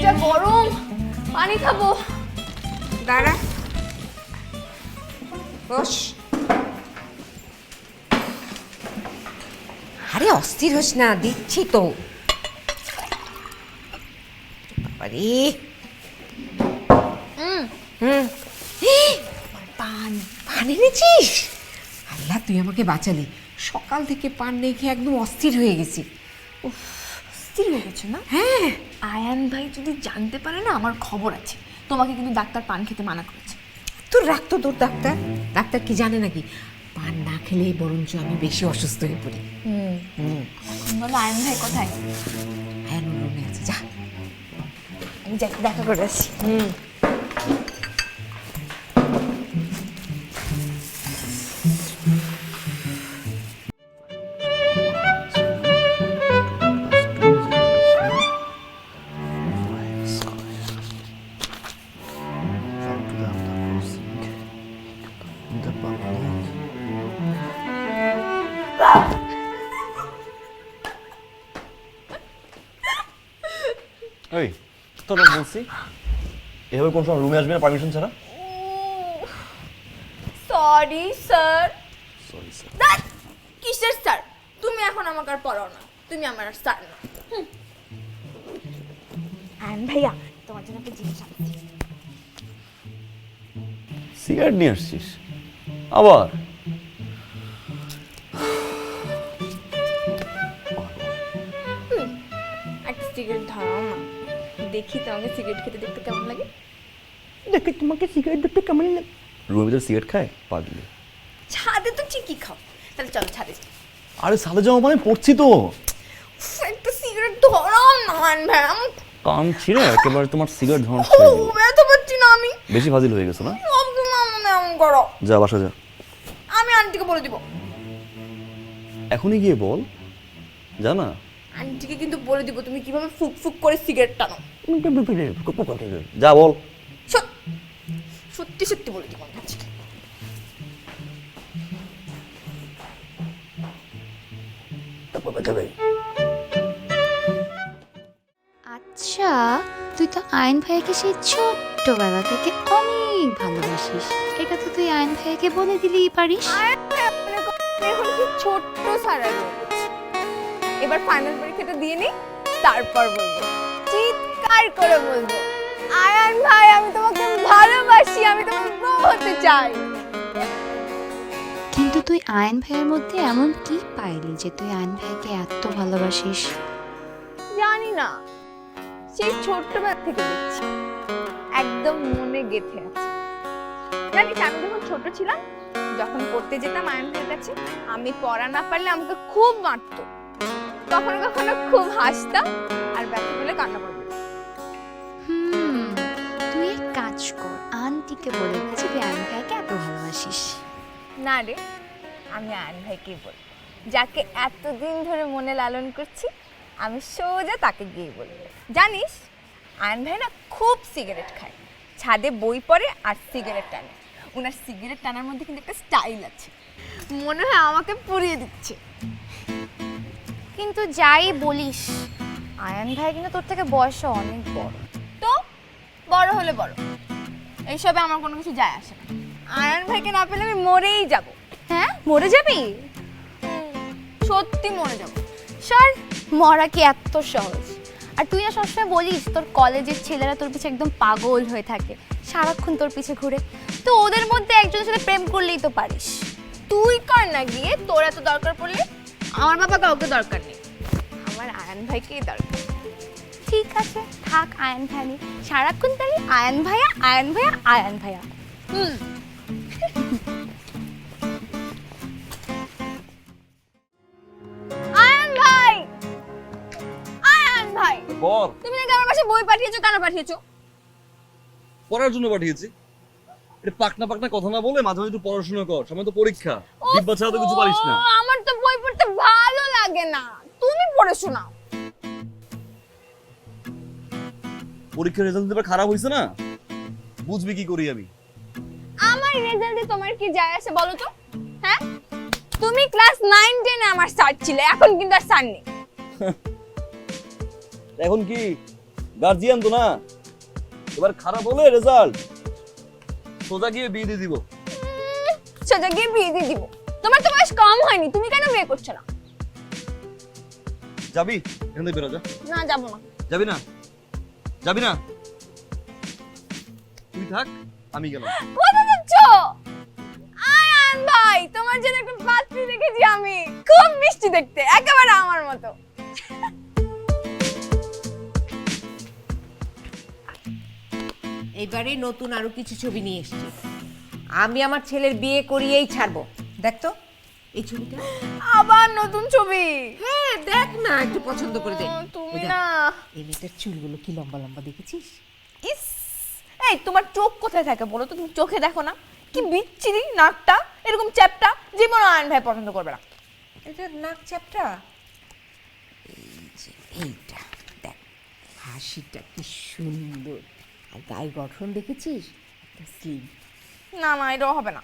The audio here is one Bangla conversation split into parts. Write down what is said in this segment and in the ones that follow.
যা গরম, পানি খাবো। দাঁড়া, বস। আরে অস্থির হোস না, দিচ্ছি তো। আরে পান পান এনেছিস? আল্লাহ, তুই আমাকে বাঁচালি। সকাল থেকে পান নেই খেয়ে একদম অস্থির হয়ে গেছি। স্থির হয়ে গেছে না? হ্যাঁ। আয়ান ভাই যদি জানতে পারে না, আমার খবর আছে। তোমাকে কিন্তু ডাক্তার পান খেতে মানা করেছে। তোর রাখতো তোর ডাক্তার। ডাক্তার কি জানে নাকি পান না খেলেই বরঞ্চ আমি বেশি অসুস্থ হয়ে পড়ি। বলো আয়ান ভাই কোথায়? হ্যাঁ, রুমে আছে, যা। আমি যাই দেখা করে আসি। এই তোর বলছি এভাবে কোন সময় রুমে আসবি না পারমিশন ছাড়া। Sorry sir. Sorry sir. That কিসের স্যার? তুমি এখন আমাকে আর পড়াও না, তুমি আমার আর স্যার না। আয়ান ভাইয়া, তোমার জন্য একটা জিনিস আনছি। সিগারেট নিয়ে আসছিস আবার? একটা সিগারেট ধরাও না, দেখি তোমাকে সিগারেট খেতে দেখতে কেমন লাগে। দেখে তোমাকে সিগারেট দেখতে কেমন লাগে? রুমের ভিতরে সিগারেট খায় পাগলি। ছাদে তো ঠিকই খাও, তাহলে চলো ছাদে যাই। আরে সালে যাওয়া মানে পড়ছি তো। একটা সিগারেট ধরাও না আয়ান ভাই, আমার কান ছিঁড়ে একেবারে তোমার সিগারেট ধরন খুব ব্যথা পাচ্ছি না আমি। বেশি ফাজিল হয়ে গেছো না? এমন করো। যা বাসা যা। আমি আন্টিকে বলে দিব। এখনই গিয়ে বল, জানা আন্টিকে কিন্তু বলে দিব তুমি কিভাবে ফুক ফুক করে সিগারেট টানো। যা বল। সত্যি সত্যি বলে দিব আন্টিকে। আচ্ছা, তুই তো আয়ন ভাইকে সেই ছোট্টবেলা থেকে অনেক ভালোবাসিস। এটা তো তুই আয়ন ভাইকে বলে দিলেই পারিস। এখন কি ছোট্ট সারা রয়েছে, এবার ফাইনাল পরীক্ষাটা দিয়ে নি, তারপর বলবো, চিৎকার করে বলবো, আয়ান ভাই আমি তোমাকে ভালোবাসি, আমি তোমার বউ হতে চাই। কিন্তু তুই আয়ন ভাইয়ের মধ্যে এমন কি পাইলি যে তুই আয়ন ভাইকে এত ভালোবাসিস? জানি না, সেই ছোট্টবেলা থেকে দেখছি, একদম মনে গেঁথে আছে। জানিস আমি যখন ছোট ছিলাম, যখন পড়তে যেতাম আয়ন ভাইয়ের কাছে, আমি পড়া না পারলে আমাকে খুব মারতো। কখনো কখনো খুব হাসতাম আর ব্যথা পেলে কান্না করতাম। তুই এক কাজ কর, আন্টিকে বলে দে যে তুই আয়ন ভাইকে এত ভালোবাসিস। না রে, আমি আয়ন ভাইকেই বলবো, যাকে এতদিন ধরে মনে লালন করছি, আমি সোজা তাকে গিয়ে বলবো। জানিস আয়ন ভাই না খুব সিগারেট খায়, ছাদে বই পড়ে আর সিগারেট টানে। ওনার সিগারেট টানার মধ্যে কিন্তু একটা স্টাইল আছে, মনে হয় আমাকে পুড়িয়ে দিচ্ছে। কিন্তু যাই বলিস, আয়ান ভাই কিন্তু তোর থেকে বয়সে অনেক বড়। তো বড় হলে বড়, এইসবে আমার কোনো কিছু যায় আসে না। আয়ন ভাইকে না পেলে আমি মরেই যাব। হ্যাঁ, মরে যাবি? সত্যি মরে যাব। সর, মরা কি এত সহজ? আর তুই না সবসময় বলিস তোর কলেজের ছেলেরা তোর পিছে একদম পাগল হয়ে থাকে, সারাক্ষণ তোর পিছে ঘুরে। তো ওদের মধ্যে একজনের সাথে প্রেম করলেই তো পারিস। তুই কর না গিয়ে, তোর এত দরকার পড়লে। আমার বাবা কাউকে দরকার নেই, আমার আয়ন ভাইকেই দরকার। ঠিক আছে, থাক আয়ান ভাই নিয়ে। সারাক্ষণ তাহলে আয়ান ভাইয়া আয়ান ভাইয়া আয়ান ভাইয়া। আয়ন ভাই, আয়ন ভাই, বল। তুমি নাকি আমার কাছে বই পাঠিয়েছো, কেন পাঠিয়েছো? পড়ার জন্য পাঠিয়েছি। এটা পাকনা পাকনা কথা না বলে মাঝে মাঝে একটু পড়াশোনা কর, সামনে তো পরীক্ষা। দিব্যা ছাড়া তো কিছু পারিস না। আমার তো বই পড়তে ভালো লাগে না, তুমি পড়ে শোনাও। পরীক্ষার রেজাল্ট এবার খারাপ হয়েছে না, বুঝবি কি করি আমি। আমার রেজাল্টে তোমার কি যায় আসে বলো তো? হ্যাঁ, তুমি ক্লাস 9 10 এ আমার স্যার ছিলে, এখন কিন্তু আর স্যার নেই। এখন কি গার্জিয়ান তো না, এবার খারাপ হলে রেজাল্ট সোজা গিয়ে বিয়ে দিয়ে দিব। সোজা গিয়ে বিয়ে দিয়ে দিব? তোমার তো বয়স কম হয়নি, তুমি কেন বিয়ে করছো না? যাবি এখান থেকে বেরো, যা। না, যাবো না। যাবি না? যাবি না? তুই থাক, আমি গেলাম। কোথায় যাচ্ছ? আয়ান ভাই, তোমার জন্য একটা পাত্রী দেখেছি আমি, খুব মিষ্টি দেখতে, একেবারে আমার মতো। এইবারে নতুন আরো কিছু ছবি নিয়ে এসেছি। আমি আমার ছেলের বিয়ে করিয়েই ছাড়বো। দেখ তো এই ছবিটা। আবার নতুন ছবি? হ্যাঁ দেখ না, একটু পছন্দ করে দে। তুমি এই দেখ, না। এই মেয়েটার চুলগুলো কি লম্বা লম্বা দেখেছিস? ইস, এই তোমার চোখ কোথায় থাকে বলো তো? তুমি চোখে দেখো না কি বিচ্ছিরি নাকটা, এরকম চ্যাপটা, জীবন আয়ন ভাই পছন্দ করবে না। এটা নাক চ্যাপটা। এই যে এইটা দেখ, হাসিটা কি সুন্দর, আর গায়ের গঠন দেখেছিস? একটা স্লিম। না না, এটাও হবে না।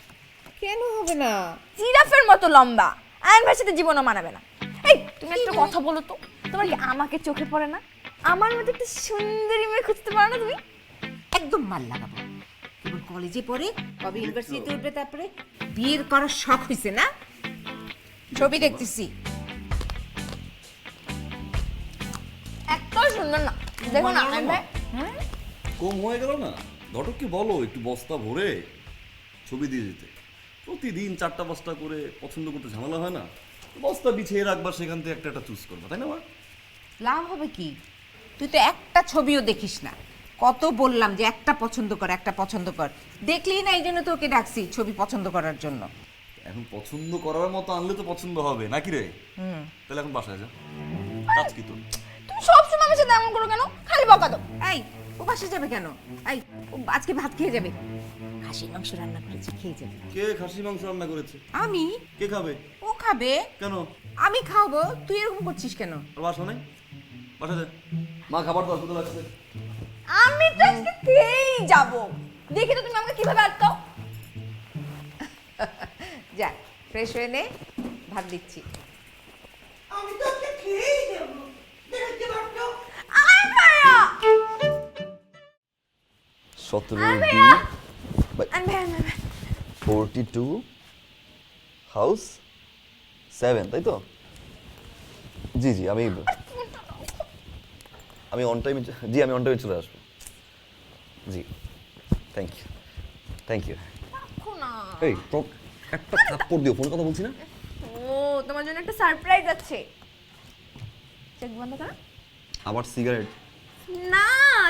কেন হবে না? জিরাফের মতো লম্বা, আয়ন ভাইয়ের সাথে জীবনও মানাবে না। এই তুমি একটা কথা বলো তো, তোমার কি আমাকে চোখে পড়ে না? আমার মতো একটা সুন্দরী মেয়ে খুঁজতে পারো না তুমি? একদম মাল লাগাবো। কেবল কলেজে পড়ে, কবে ইউনিভার্সিটিতে উঠবে, তারপরে বিয়ের করার শখ হয়েছে না? ছবি দেখতেছি। একটাও সুন্দর না, দেখো না আয়ন ভাই। কম হয়ে গেল না? ঘটককে বলো একটু বস্তা ভরে ছবি দিয়ে দিতে। প্রতিদিন 4টা-5টা করে পছন্দ করতে ঝামেলা হয় না? বস্তা বিছিয়ে রাখবা, সেখান থেকে একটা একটা চুজ করবা, তাই না মা? লাভ হবে কি? তুই তো একটা ছবিও দেখিস না। কত বললাম যে একটা পছন্দ কর, একটা পছন্দ কর, দেখলি না? এই জন্য তোকে ডাকছি ছবি পছন্দ করার জন্য। এখন পছন্দ করার মতো আনলে তো পছন্দ হবে নাকি রে? তাহলে এখন বাসায় যা, কাজ কি তোর? তুমি সবসময় আমার সাথে এমন করো কেন? খালি বকা দাও। এই ও বাসে যাবে কেন? এই ও আজকে ভাত খেয়ে যাবে। খাসির মাংস রান্না করেছি, খেয়ে যাবে। কে খাসি মাংস রান্না করেছে? আমি? কে খাবে? ও খাবে। কেন? আমি খাবো, তুই এরকম করছিস কেন? আর বাসা নেই? বাসা যা, মা খাবার দাও, কোথায় লাগছে? আমি তো আজকে খেয়েই যাবো। দেখি তো তুমি আমাকে কিভাবে আটকাও। যা ফ্রেশ হয়ে নে, ভাত দিচ্ছি। আয়ন ভাইয়া! 17B by আয়ন ভাই, আয়ন ভাই। 42 হাউস 7, তাই তো? জি জি, আমি অন টাইমে, জি আমি অন টাইমে চলে আসবো। জি, থ্যাংক ইউ, থ্যাংক ইউ। রাখো না। এই তো একটা থাপ্পড় দিও, ফোন কথা বলছি না? ও, তোমার জন্য একটা সারপ্রাইজ আছে। চোখ বন্ধ করো। আবার সিগারেট? না,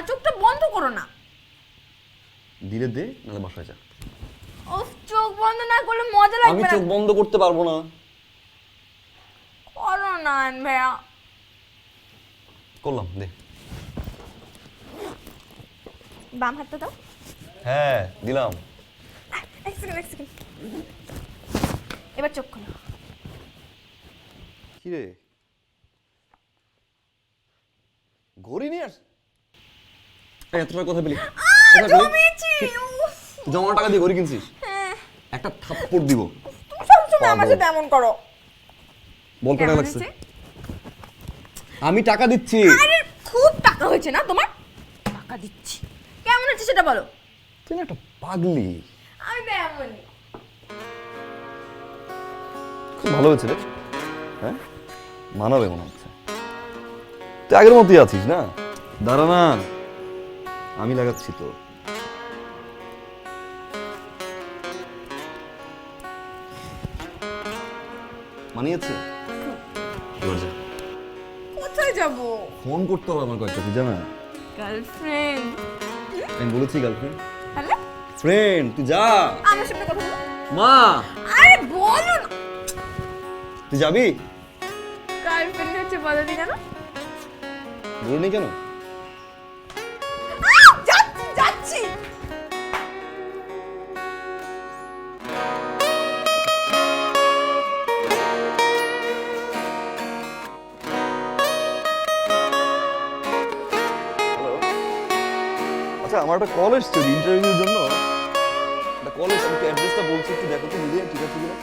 চোখটা বন্ধ করো না। দিলে দে, নাহলে বাসায় যা। উফ, চোখ বন্ধ না করলে মজা আমি লাগবে না। চোখ বন্ধ করতে পারবো না। করো না আয়ন ভাইয়া। করলাম, দে। বাম হাতটা দাও। হ্যাঁ দিলাম। এক সেকেন্ড, এক সেকেন্ড। এবার চোখ খোলো। কি রে, ঘড়ি নিয়ে আস? এত টাকা কথা বলি, জমেছি। উফ, জমা টাকা দিয়ে ঘড়ি কিনছিস? হ্যাঁ। একটা থাপ্পড় দিব। তুমি সবসময় আমার সাথে এমন করো। বল কটা কেমন লাগছে? হয়েছে? আমি টাকা দিচ্ছি। আরে খুব টাকা হয়েছে না তোমার? টাকা দিচ্ছি। কেমন হচ্ছে সেটা বলো। তুই না একটা পাগলি। আমি তো এমনই। খুব ভালো হয়েছে রে। হ্যাঁ, মানাবে মনে হচ্ছে। তুই আগের মতোই আছিস না? দাঁড়া না, আমি লাগাচ্ছি তো। মানিয়েছে? এবার যা। কোথায় যাব? ফোন করতে হবে আমার কয়েকটা, তুই জানা? গার্লফ্রেন্ড। আমি বলেছি গার্লফ্রেন্ড। তাহলে ফ্রেন্ড, তুই যা। আমার সাথে কথা বলো। মা, আরে বলো না। তুই যাবি? গার্লফ্রেন্ড হচ্ছে বলো দি কেন? বলিনি কেন? যাচ্ছি, যাচ্ছি। আচ্ছা, আমার একটা কল এসছে ইন্টারভিউর জন্য। একটা কল এসছে, আমি অ্যাড্রেসটা বলছি, একটু দেখো তো নিজে ঠিক আছে কিনা।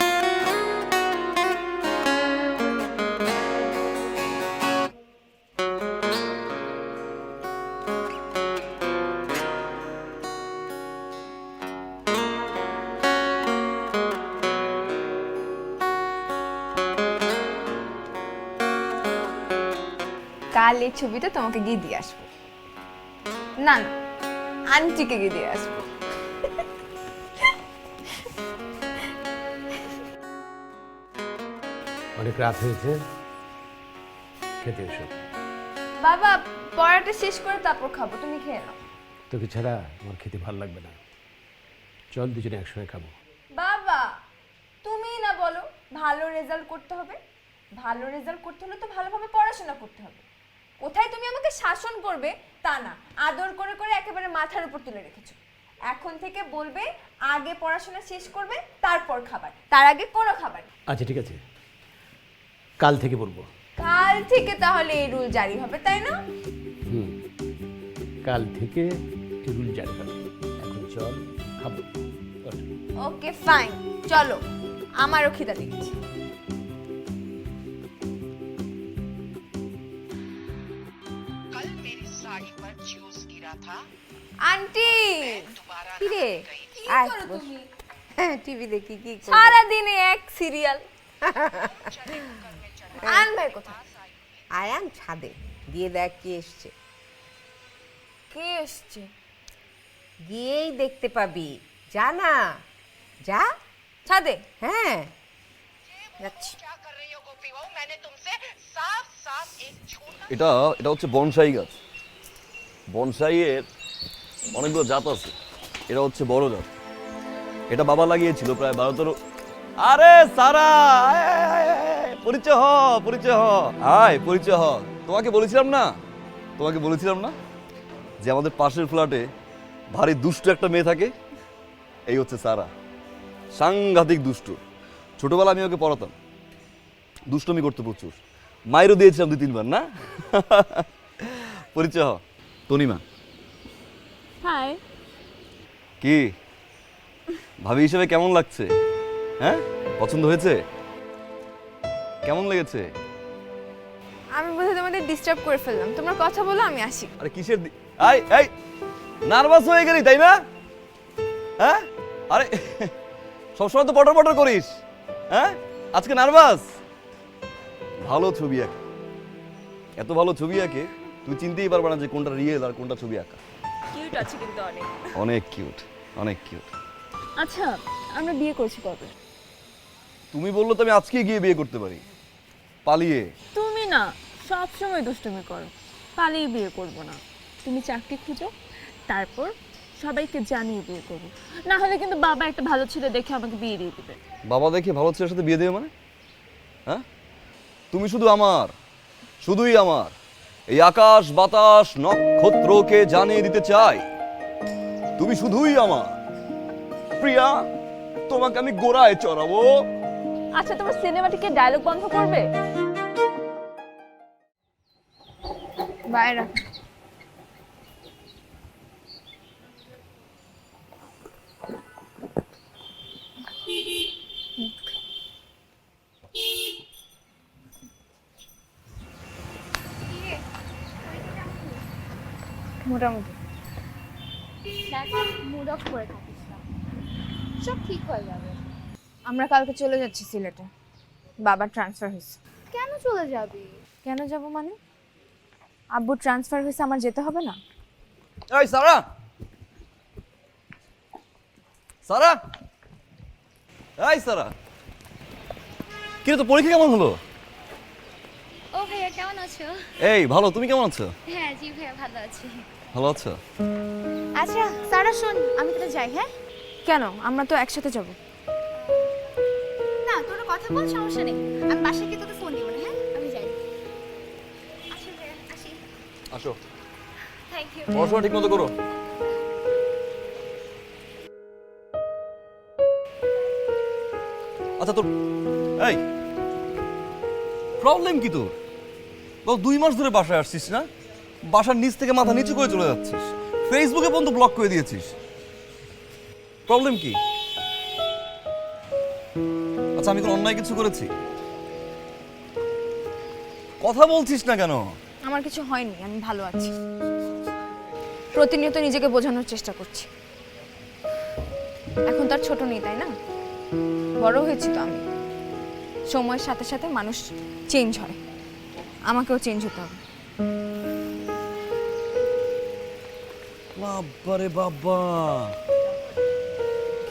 কাল এই ছবিটা তোমাকে গিয়ে দিয়ে আসবো। না না, আন্টিকে গিয়ে দিয়ে আসবো। অনেক রাত হয়েছে, খেতে এসো। বাবা পড়াটা শেষ করে তারপর খাবো, তুমি খেয়ে নাও। তোকে ছাড়া আমার খেতে ভালো লাগবে না, চল দুজনে একসঙ্গে খাবো। বাবা তুমিই না বলো ভালো রেজাল্ট করতে হবে, ভালো রেজাল্ট করতে হলে তো ভালোভাবে পড়াশোনা করতে হবে। কোথায় তুমি আমাকে শাসন করবে তা না, আদর করে করে একেবারে মাথার উপর তুলে রেখেছো। এখন থেকে বলবে আগে পড়াশোনা শেষ করবে তারপর খাবার, তার আগে কোনো খাবার। আচ্ছা ঠিক আছে, কাল থেকে বলবো। কাল থেকে তাহলে এই রুল জারি হবে, তাই না? কাল থেকে রুল জারি হবে। এখন চল খাবো। ওকে ফাইন, চলো, আমারও খিদা লেগেছে। कल मेरी साड़ी पर जूस गिरा था। আন্টি दोबारा কি রে কি আয় করো বস। তুমি? হ্যাঁ টিভি দেখি কি করবো? সারাদিনে এক সিরিয়াল। আন ভাই কোথায়? আয়াম ছাদে গিয়ে দেখ কি এসছে, কে এসছে? গিয়েই দেখতে পাবি। যা না, যা। ছাদে? হ্যাঁ যাচ্ছি। क्या कर रही हो गोपी बहू? मैंने तुमसे साफ साफ एक छोटा এটা এটা হচ্ছে বনসাই গাছ। বনসাইয়ের অনেকগুলো জাত আছে, এটা হচ্ছে বড় জাত। এটা বাবা লাগিয়েছিল প্রায় 12-13। আরে সারা আয়, আয়, আয়, আয়, পরিচয় হ, পরিচয় হ, আয় পরিচয় হ। তোমাকে বলেছিলাম না যে আমাদের পাশের ফ্ল্যাটে ভারী দুষ্ট একটা মেয়ে থাকে, এই হচ্ছে সারা। সাংঘাতিক দুষ্ট। ছোটবেলা আমি ওকে পড়াতাম, দুষ্টমি করতে প্রচুর, মাইরও দিয়েছিলাম 2-3 বার না। পরিচয় হ, তনিমা। হাই। কি ভাবি হিসেবে কেমন লাগছে? হ্যাঁ, পছন্দ হয়েছে? কেমন লেগেছে? আমি বোধহয় তোমাদের ডিস্টার্ব করে ফেললাম, তোমরা কথা বলো, আমি আসি। আরে কিসের এই এই নার্ভাস হয়ে গেলি তাই না? হ্যাঁ, আরে সবসময় তো পটর পটর করিস, হ্যাঁ আজকে নার্ভাস? ভালো ছবি আঁকে, এত ভালো ছবি আঁকে তুই চিনতেই পারবে না যে কোনটা রিয়েল আর কোনটা ছবি আঁকা। কিউট আছে কিন্তু অনেক। অনেক কিউট, অনেক কিউট। আচ্ছা আমরা বিয়ে করছি কবে? তুমি বললো তো আমি আজকেই গিয়ে বিয়ে করতে পারি, পালিয়ে। তুমি না সব সময় দুষ্টুমি করো, পালিয়ে বিয়ে করব না। তুমি চাকরি খুঁজো, তারপর সবাইকে জানিয়ে বিয়ে করো, না হলে কিন্তু বাবা একটা ভালো ছেলে দেখে আমাকে বিয়ে দিয়ে দিবে। বাবা দেখে ভালো ছেলের সাথে বিয়ে দেবে মানে? হ্যাঁ, তুমি শুধু আমার, শুধুই আমার। এই আকাশ বাতাস নক্ষত্রকে জানিয়ে দিতে চাই তুমি শুধুই আমার। প্রিয়া, তোমাকে আমি গোড়ায় চড়াবো। আচ্ছা তোমার সিনেমাটিকে ডায়লগ বন্ধ করবে? বাইরে মোটামুটি। মুড অফ করে থাকিস না, সব ঠিক হয়ে যাবে। আমরা কালকে চলে যাচ্ছি সিলেটে, বাবার ট্রান্সফার হয়েছে। কেন চলে যাবি? কেন যাব মানে? আব্বু ট্রান্সফার হয়েছে, আমার যেতে হবে না? এই সারা, সারা, এই সারা, কি রে তোর পরীক্ষা কেমন হলো? ও ভাইয়া কেমন আছো? এই ভালো, তুমি কেমন আছো? হ্যাঁ জি ভাইয়া ভালো আছি। ভালো আছো? আচ্ছা সারা শোন, আমি তো যাই। হ্যাঁ কেন? আমরা তো একসাথে যাব। না তোরা কথা বল, সমস্যা নেই, আমি বাসায় গিয়ে তোকে ফোন দিব না। হ্যাঁ আমি যাই। আচ্ছা ভাইয়া আসি। আসো, থ্যাংক ইউ। পড়াশোনা ঠিক মতো করো। আচ্ছা তোর এই প্রবলেম কি তোর? 2 মাস ধরে বাসায় আসছিস না, বাসার নিচ থেকে মাথা নিচু করে চলে যাচ্ছিস, ফেসবুকে পর্যন্ত ব্লক করে দিয়েছিস। প্রবলেম কি? আচ্ছা আমি কোনো অন্যায় কিছু করেছি? কথা বলছিস না কেন? আমার কিছু হয়নি, আমি ভালো আছি। প্রতিনিয়ত নিজেকে বোঝানোর চেষ্টা করছি। এখন তো আর ছোট নেই, তাই না? বড় হয়েছি তো আমি। সময়ের সাথে সাথে মানুষ চেঞ্জ হয়, আমাকেও চেঞ্জ হতে হবে। বাবারে বাবা,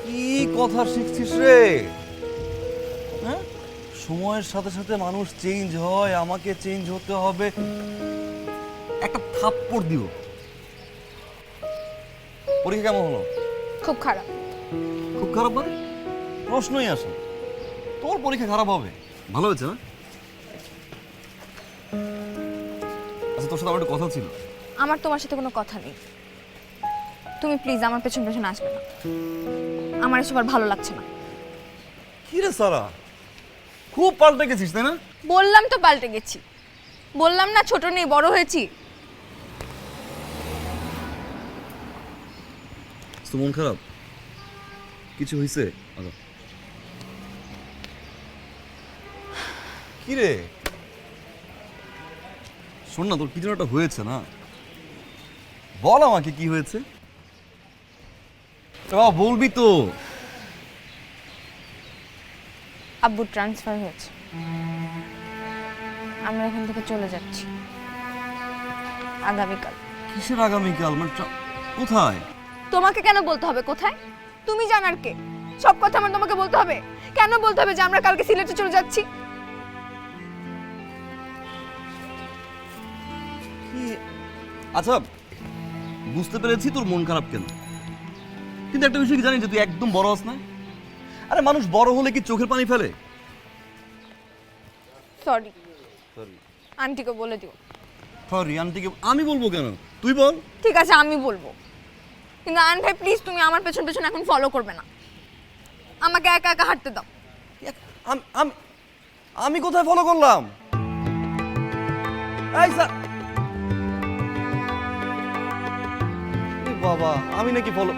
কি কথা শিখছিস রে? হ্যাঁ, সময়ের সাথে সাথে মানুষ চেঞ্জ হয়, আমাকে চেঞ্জ হতে হবে। একটা থাপ্পড় দিও। পরীক্ষা কেমন হলো? খুব খারাপ। খুব খারাপ মানে? প্রশ্নই আসে না। তোর পরীক্ষা খারাপ হবে? ভালো হয়েছে না? আচ্ছা, তোর সাথে আমার একটা কথা ছিল। আমার তোমার সাথে কোনো কথা নেই। তুমি প্লিজ আমার পেছন পেছন আসবে না, আমার এসব আর ভালো লাগছে না। কি রে সারা, খুব পাল্টে গেছিস তাই না? বললাম তো পাল্টে গেছি, বললাম না ছোট নেই বড় হয়েছি। তো মন খারাপ? কিছু হয়েছে? কি রে, শোন না, তোর কি যেন একটা হয়েছে না? বল আমাকে কি হয়েছে। বলবি তো। আব্বু ট্রান্সফার হয়েছে, আমরা এখান থেকে চলে যাচ্ছি আগামীকাল। কিসের আগামীকাল? মানে কোথায়? তোমাকে কেন বলতে হবে কোথায়? তুমি জানার কে? সব কথা আমার তোমাকে বলতে হবে? কেন বলতে হবে যে আমরা কালকে সিলেটে চলে যাচ্ছি? আচ্ছা, বুঝতে পেরেছি তোর মন খারাপ কেন, কিন্তু একটা বিষয় কি জানিস যে তুই একদম বড় হস না? আরে মানুষ বড় হলে কি চোখের পানি ফেলে? সরি, আন্টিকে বলে দিও। সরি আন্টিকে আমি বলবো কেন? তুই বল। ঠিক আছে, আমি বলবো, কিন্তু আয়ন ভাই প্লিজ তুমি আমার পেছন পেছন এখন ফলো করবে না, আমাকে একা একা হাঁটতে দাও। আমি কোথায় ফলো করলাম? বাবা, আমি নাকি ফলো?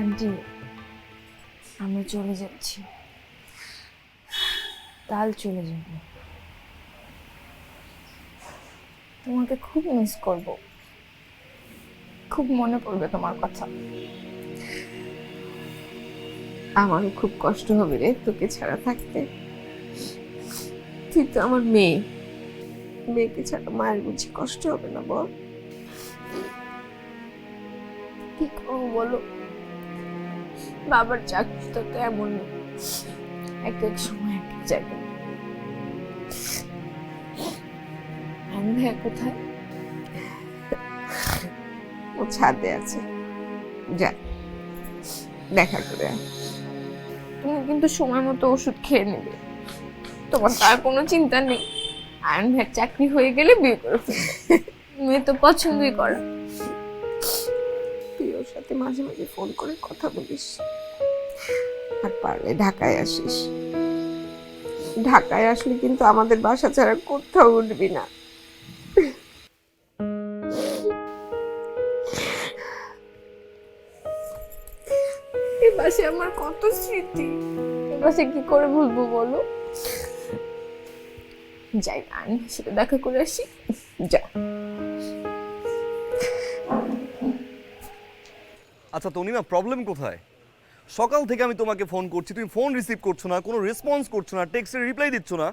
আন্টি, আমি চলে যাচ্ছি, কাল চলে যাব। তোমাকে খুব মিস করব, খুব মনে পড়বে তোমার কথা। আমারও খুব কষ্ট হবে রে তোকে ছাড়া থাকতে। তুই তো আমার মেয়ে, মেয়েকে ছাড়া মায়ের বুঝি কষ্ট হবে না বল? কি করবো বলো, বাবার চাকরিটা তো এমন, এক এক সময় এক এক জায়গায়। আয়ন ভাইয়া কোথায়? ও ছাদে আছে, যা দেখা করে আয়। তুমি কিন্তু সময় মতো ওষুধ খেয়ে নেবে, তোমার তার কোনো চিন্তা নেই। আয়ন ভাইয়ের চাকরি হয়ে গেলে বিয়ে করে ফেলবে, মেয়ে তো পছন্দই করা। তুই ওর সাথে মাঝে মাঝে ফোন করে কথা বলিস, আর পারলে ঢাকায় আসিস। ঢাকায় আসলে কিন্তু আমাদের বাসা ছাড়া কোথাও উঠবি না। এই বাসে আমার কত স্মৃতি, এই বাসে কি করে ভুলবো বলো? যাই আয়ন ভাইয়ের সাথে দেখা করে আসি, যা। আচ্ছা তনিমা, প্রবলেম কোথায়? সকাল থেকে আমি তোমাকে ফোন করছি, তুমি ফোন রিসিভ করছো না, কোনো রেসপন্স করছো না, টেক্সটের রিপ্লাই দিচ্ছ না।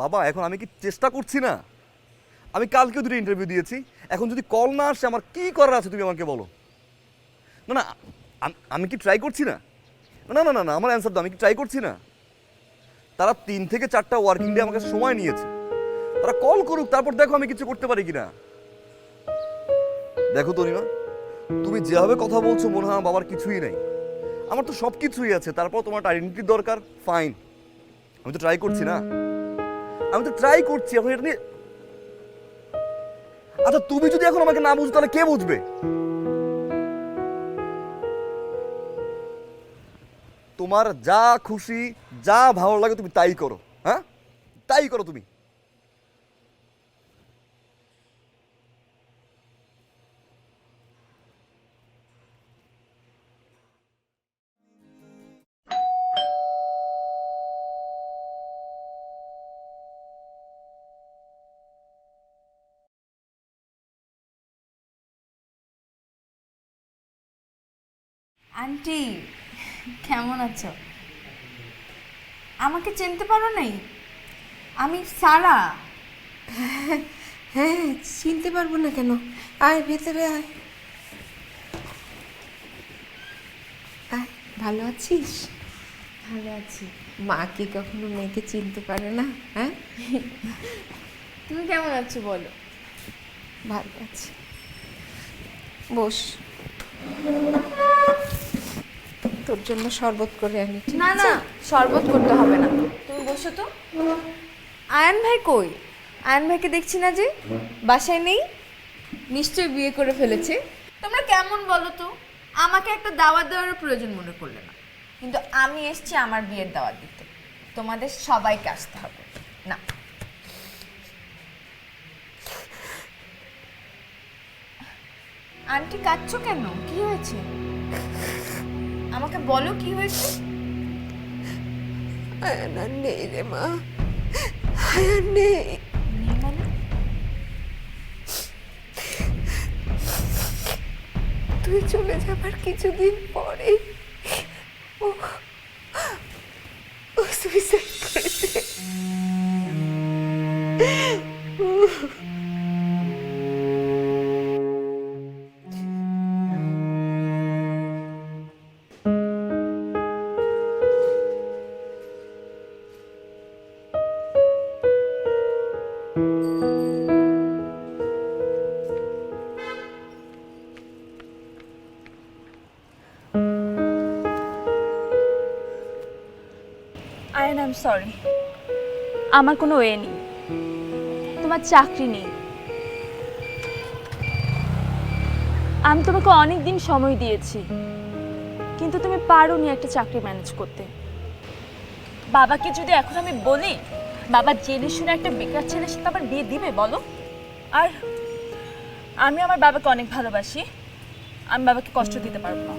বাবা, এখন আমি কি চেষ্টা করছি না? আমি কালকেও দুটো ইন্টারভিউ দিয়েছি, এখন যদি কল না আসে আমার কি করার আছে তুমি আমাকে বলো। না না, আমি কি ট্রাই করছি না? না না না না, আমার অ্যান্সার দাও, আমি কি ট্রাই করছি না? তারা 3 থেকে 4টা ওয়ার্কিং ডে আমাকে সময় নিয়েছে, তারা কল করুক, তারপর দেখো আমি কিছু করতে পারি কিনা। দেখো তনিমা, তুমি যেভাবে কথা বলছো মনে হয় আমার বাবার কিছুই নাই। আমার তো সব কিছুই আছে, তারপর তোমার আইডেন্টিটির দরকার, ফাইন। আমি তো ট্রাই করছি না, আমি তো ট্রাই করছি এখন এটা নিয়ে। আচ্ছা তুমি যদি এখন আমাকে না বুঝো তাহলে কে বুঝবে? তোমার যা খুশি, যা ভালো লাগে তুমি তাই করো, হ্যাঁ তাই করো তুমি। আন্টি কেমন আছো? আমাকে চিনতে পারো নাই? আমি সারা। হ্যাঁ, চিনতে পারবো না কেন? আয় ভেতরে আয়। আয়, ভালো আছিস? ভালো আছি। মা কি কখনো মেয়েকে চিনতে পারে না? হ্যাঁ, তুমি কেমন আছো বলো? ভালো আছি। বস, তোর জন্য শরবত করে আনি। ঠিক না আছে? না, শরবত করতে হবে না, তুমি বসো তো। আয়ান ভাই কই? আয়ান ভাইকে দেখছি না যে, বাসায় নেই। নিশ্চয়ই বিয়ে করে ফেলেছে। তোমরা কেমন বলো তো? আমাকে একটা দাওয়াত দেওয়ার প্রয়োজন মনে করলে না, কিন্তু আমি এসেছি আমার বিয়ের দাওয়াত দিতে। তোমাদের সবাইকে আসতে হবে না। আন্টি কাঁদছো কেন? কি হয়েছে? আমাকে বলো কি হয়েছে। আয়ান আর নেই রে মা, আয়ান নেই। নেই মানে? তুই চলে যাবার কিছুদিন পরে ও সুইসাইড করেছে। আই এম সরি, আমার কোনো ওয়ে নেই, তোমার চাকরি নেই। আমি তোমাকে অনেক দিন সময় দিয়েছি, কিন্তু তুমি পারোনি একটা চাকরি ম্যানেজ করতে। বাবাকে যদি এখন আমি বলি, বাবা জেনে শুনে একটা বেকার ছেলের সাথে আবার বিয়ে দিবে বলো? আর আমি আমার বাবাকে অনেক ভালোবাসি, আমি বাবাকে কষ্ট দিতে পারবো না।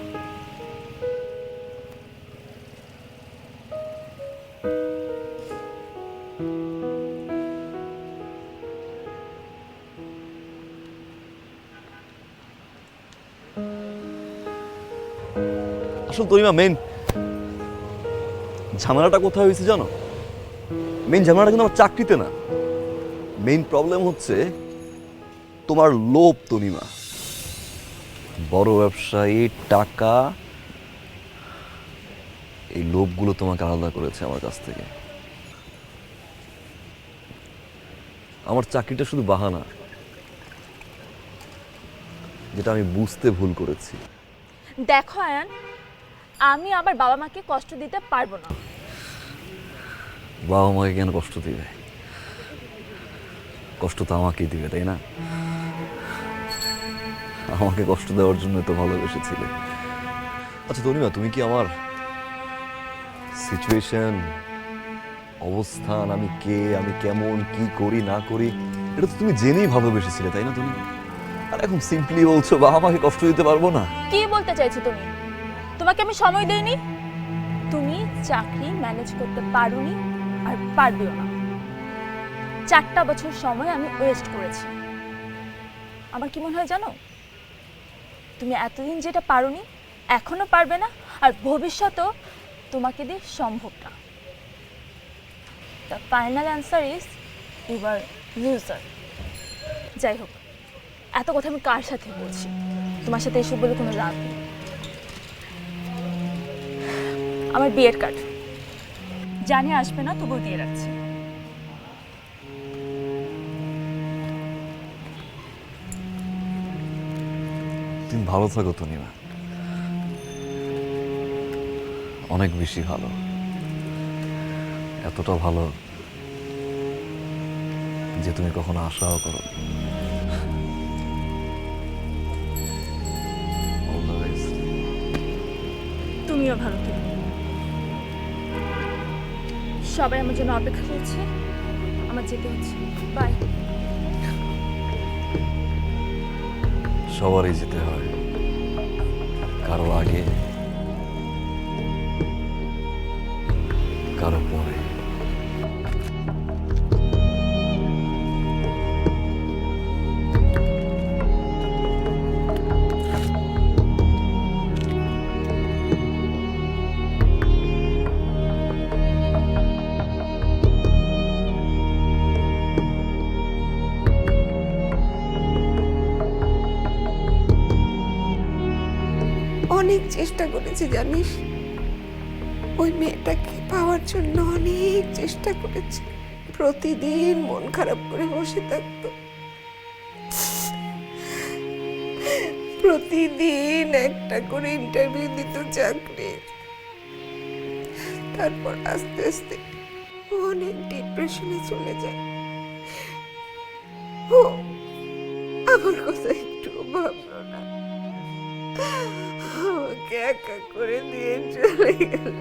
আসলে তরিমা, মেন ঝামেলাটা কোথায় হয়েছে জানো? মেন ঝামেলাটা কিন্তু আমার চাকরিতে না। মেইন প্রবলেম হচ্ছে তোমার লোভ তনিমা। বড় ব্যবসায়ী, টাকা, এই লোভগুলো তোমাকে আলাদা করেছে আমার কাছ থেকে। আমার চাকরিটা শুধু বাহানা, যেটা আমি বুঝতে ভুল করেছি। দেখো আয়ান, আমি আমার বাবা মাকে কষ্ট দিতে পারবো না। বাবা মাকে কেন কষ্ট দিবে? কষ্ট তো আমাকেই দিবে, তাই না? আমাকে কষ্ট দেওয়ার জন্য তো ভালোবেসেছিলে। আচ্ছা তনিমা, তুমি কি আমার সিচুয়েশন, অবস্থান, আমি কে, আমি কেমন, কি করি না করি, এটা তো তুমি জেনেই ভালোবেসেছিলে, তাই না তুমি? আর এখন সিম্পলি বলছো বাবা মাকে কষ্ট দিতে পারবো না। কি বলতে চাইছো তুমি? তোমাকে আমি সময় দেইনি? তুমি চাকরি ম্যানেজ করতে পারোনি আর পারবেও না। 4টা বছর সময় আমি ওয়েস্ট করেছি। আমার কি মনে হয় জানো, তুমি এতদিন যেটা পারোনি এখনো পারবে না, আর ভবিষ্যতেও তোমাকে দিয়ে সম্ভব না। The final answer is you are loser. যাই হোক, এত কথা আমি কার সাথে বলছি? তোমার সাথে এসব বলে কোনো লাভ নেই। আমার বিয়ের কার্ড জানি আসবে না, তবুও দিয়ে রাখছি। তুমি ভালো থাকো তনিমা, অনেক বেশি ভালো, এতটা ভালো যে তুমি কখনো আশাও করো। All the best. তুমিও ভালো থেকো। সবাই আমার জন্য অপেক্ষা করছে, আমার যেতে হচ্ছে। বাই। সবারই যেতে হয়, কারো আগে, কারো পরে। অনেক চেষ্টা করেছি জানিস, ওই মেয়েটাকে পাওয়ার জন্য অনেক চেষ্টা করেছি। প্রতিদিন মন খারাপ করে বসে থাকতো, প্রতিদিন একটা করে ইন্টারভিউ দিত চাকরি। তারপর আস্তে আস্তে ও অনেক ডিপ্রেশনে চলে যায়। ও আমার কথা একটু ভাবলো না, আমাকে একা করে দিয়ে চলে গেল।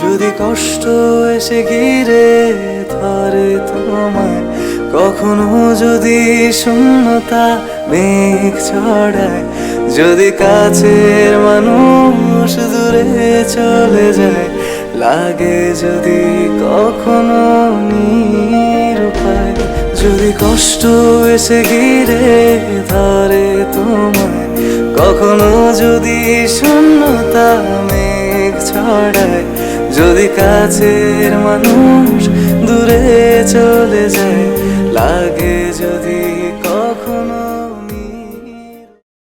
যদি কষ্ট এসে ঘিরে ধরে তোমায়, কখনো যদি শূন্যতা মেঘ ছড়ায়, যদি কাছের মানুষ দূরে চলে যায়, লাগে যদি কখনো নিরুপায়। যদি কষ্ট এসে ঘিরে ধরে তোমায়, কখনো যদি শূন্যতা মেঘ ছড়ায়, যদি কাছের মানুষ দূরে চলে যায়, লাগে যদি